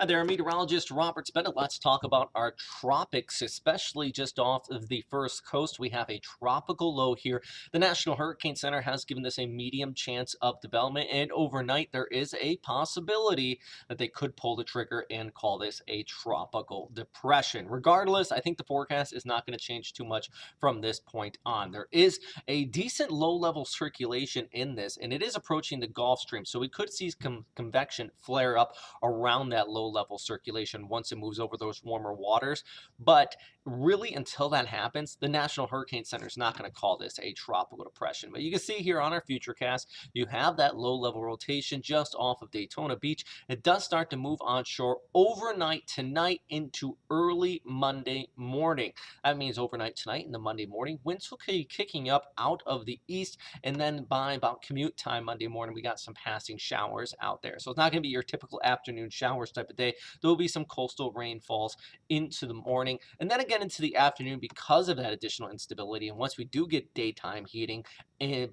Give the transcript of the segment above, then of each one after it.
Hi there, meteorologist Robert Spetta. Let's talk about our tropics, especially just off of the first coast. We have a tropical low here. The National Hurricane Center has given this a medium chance of development, and overnight there is a possibility that they could pull the trigger and call this a tropical depression. Regardless, I think the forecast is not going to change too much from this point on. There is a decent low-level circulation in this, and it is approaching the Gulf Stream, so we could see convection flare up around that low level circulation once it moves over those warmer waters. But really, until that happens, the National Hurricane Center is not going to call this a tropical depression. But you can see here on our FUTURECAST, you have that low level rotation just off of Daytona Beach. It does start to move onshore overnight tonight into early Monday morning. That means overnight tonight and the Monday morning, winds will be kicking up out of the east, and then by about commute time Monday morning, we got some passing showers out there. So it's not going to be your typical afternoon showers type of day. There will be some coastal rainfalls into the morning and then again into the afternoon because of that additional instability. And once we do get daytime heating,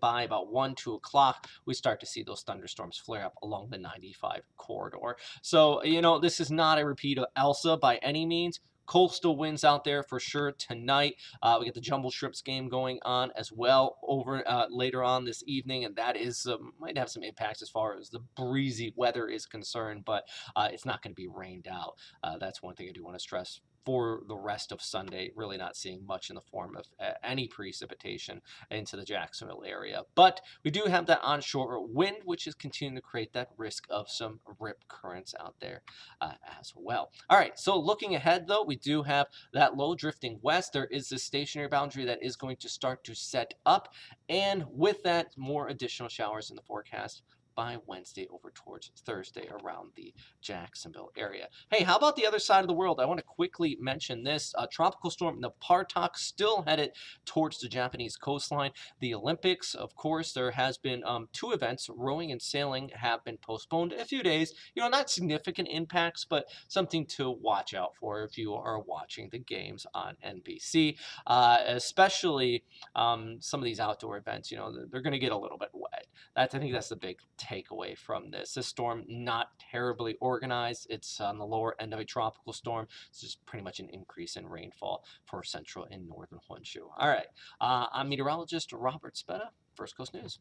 by about 1, 2 o'clock, we start to see those thunderstorms flare up along the 95 corridor. So, this is not a repeat of Elsa by any means. Coastal winds out there for sure tonight. We get the Jumble Strips game going on as well over later on this evening, and that is might have some impacts as far as the breezy weather is concerned, but it's not going to be rained out. That's one thing I do want to stress. For the rest of Sunday, really not seeing much in the form of any precipitation into the Jacksonville area. But we do have that onshore wind, which is continuing to create that risk of some rip currents out there as well. All right, so looking ahead, though, we do have that low drifting west. There is this stationary boundary that is going to start to set up, and with that, more additional showers in the forecast by Wednesday over towards Thursday around the Jacksonville area. Hey, how about the other side of the world? I want to quickly mention this. Tropical Storm Nepartak still headed towards the Japanese coastline. The Olympics, of course, there has been 2 events. Rowing and sailing have been postponed a few days. Not significant impacts, but something to watch out for if you are watching the games on NBC. Especially some of these outdoor events, they're going to get a little bit wet. I think that's the big takeaway from this. This storm not terribly organized. It's on the lower end of a tropical storm. It's just pretty much an increase in rainfall for central and northern Honshu. All right, I'm meteorologist Robert Spetta, First Coast News.